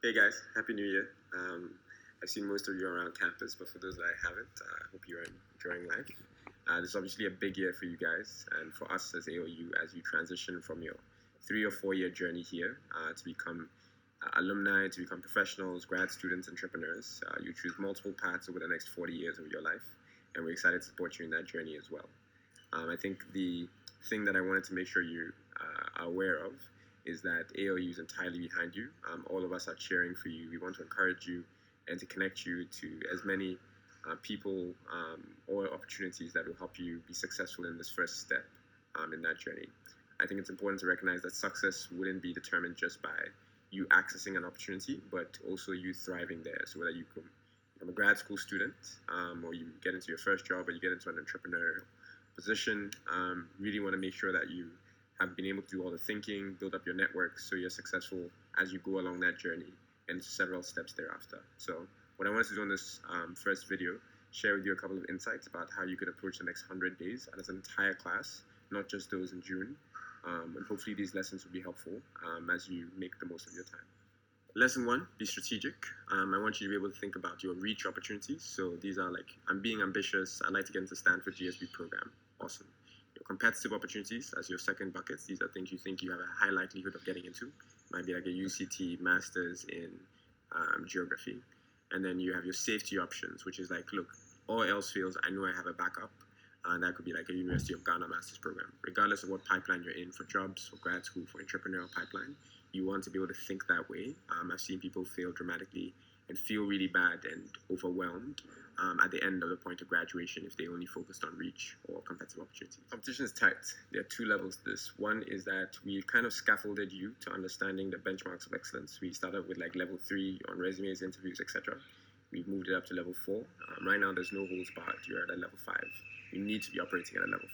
Hey guys, Happy New Year. I've seen most of you around campus, but for those that I haven't, I hope you're enjoying life. This is obviously a big year for you guys and for us as AOU as you transition from your 3 or 4 year journey here to become alumni, to become professionals, grad students, entrepreneurs. You choose multiple paths over the next 40 years of your life, and we're excited to support you in that journey as well. I think the thing that I wanted to make sure you are aware of is that AOU is entirely behind you. All of us are cheering for you. We want to encourage you and to connect you to as many people or opportunities that will help you be successful in this first step in that journey. I think it's important to recognize that success wouldn't be determined just by you accessing an opportunity, but also you thriving there. So whether you become a grad school student or you get into your first job or you get into an entrepreneurial position, really want to make sure that you have been able to do all the thinking, build up your network so you're successful as you go along that journey and several steps thereafter. So what I wanted to do in this first video, share with you a couple of insights about how you could approach the next 100 days as an entire class, not just those in June. And hopefully these lessons will be helpful as you make the most of your time. Lesson 1, be strategic. I want you to be able to think about your reach opportunities. So these are like, I'm being ambitious. I'd like to get into Stanford GSB program. Awesome. Your competitive opportunities as your second bucket. These are things you think you have a high likelihood of getting into. Might be like a UCT master's in geography. And then you have your safety options, which is like, look, all else fails, I know I have a backup. And that could be like a University of Ghana master's program. Regardless of what pipeline you're in for jobs, for grad school, for entrepreneurial pipeline, you want to be able to think that way. I've seen people fail dramatically and feel really bad and overwhelmed at the end of the point of graduation if they only focused on reach or competitive opportunities. Competition is tight. There are two levels to this. One is that we've kind of scaffolded you to understanding the benchmarks of excellence. We started with like level 3 on resumes, interviews, etc. We've moved it up to level 4. Right now, there's no holds barred. You're at a level 5. You need to be operating at a level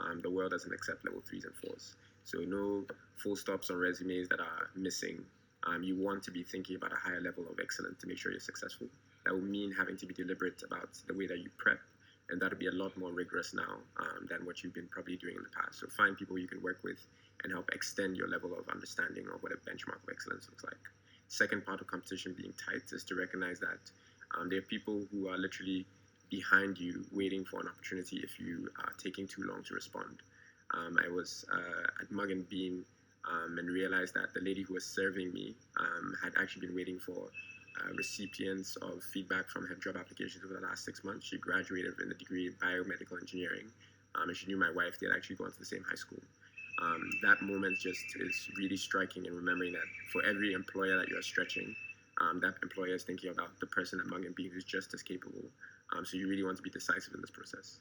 5. The world doesn't accept level 3s and 4s. So no full stops on resumes that are missing. You want to be thinking about a higher level of excellence to make sure you're successful. That will mean having to be deliberate about the way that you prep, and that'll be a lot more rigorous now than what you've been probably doing in the past. So find people you can work with and help extend your level of understanding of what a benchmark of excellence looks like. Second part of competition being tight is to recognize that there are people who are literally behind you waiting for an opportunity if you are taking too long to respond. I was at Mug and Bean and realized that the lady who was serving me had actually been waiting for recipients of feedback from her job applications over the last 6 months. She graduated in a degree in biomedical engineering, and she knew my wife. They had actually gone to the same high school. That moment just is really striking, and remembering that for every employer that you are stretching, that employer is thinking about the person at Mug and Bean who's just as capable. So you really want to be decisive in this process.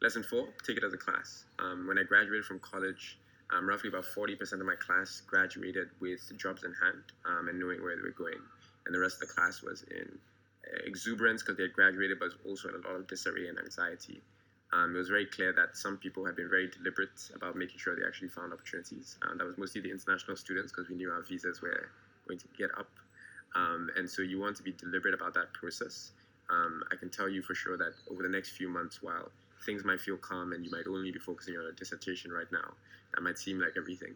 Lesson 4, take it as a class. When I graduated from college, roughly about 40% of my class graduated with jobs in hand and knowing where they were going. And the rest of the class was in exuberance because they had graduated, but also in a lot of disarray and anxiety. It was very clear that some people had been very deliberate about making sure they actually found opportunities. That was mostly the international students because we knew our visas were going to get up. And so you want to be deliberate about that process. I can tell you for sure that over the next few months, while things might feel calm and you might only be focusing on a dissertation right now, that might seem like everything.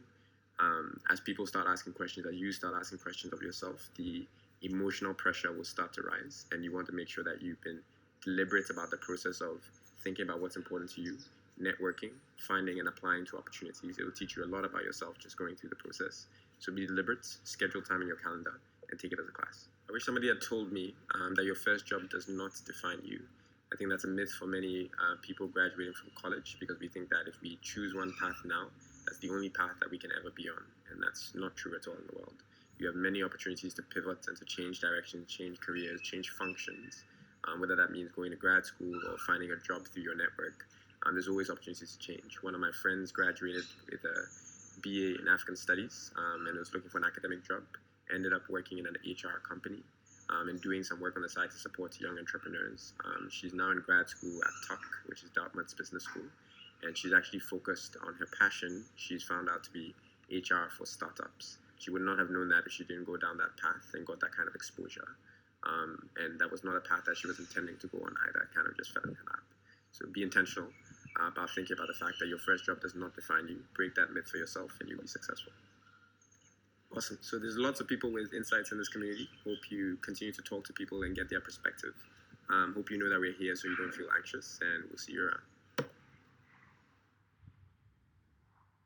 As people start asking questions, as you start asking questions of yourself, the emotional pressure will start to rise, and you want to make sure that you've been deliberate about the process of thinking about what's important to you, networking, finding and applying to opportunities. It will teach you a lot about yourself just going through the process. So be deliberate, schedule time in your calendar, and take it as a class. I wish somebody had told me that your first job does not define you. I think that's a myth for many people graduating from college, because we think that if we choose one path now, that's the only path that we can ever be on. And that's not true at all in the world. You have many opportunities to pivot and to change directions, change careers, change functions, whether that means going to grad school or finding a job through your network. There's always opportunities to change. One of my friends graduated with a BA in African Studies and was looking for an academic job, ended up working in an HR company and doing some work on the side to support young entrepreneurs. She's now in grad school at Tuck, which is Dartmouth's business school, and she's actually focused on her passion. She's found out to be HR for startups. She would not have known that if she didn't go down that path and got that kind of exposure. And that was not a path that she was intending to go on either. It kind of just fell in her lap. So be intentional about thinking about the fact that your first job does not define you. Break that myth for yourself and you'll be successful. Awesome. So there's lots of people with insights in this community. Hope you continue to talk to people and get their perspective. Hope you know that we're here so you don't feel anxious, and we'll see you around.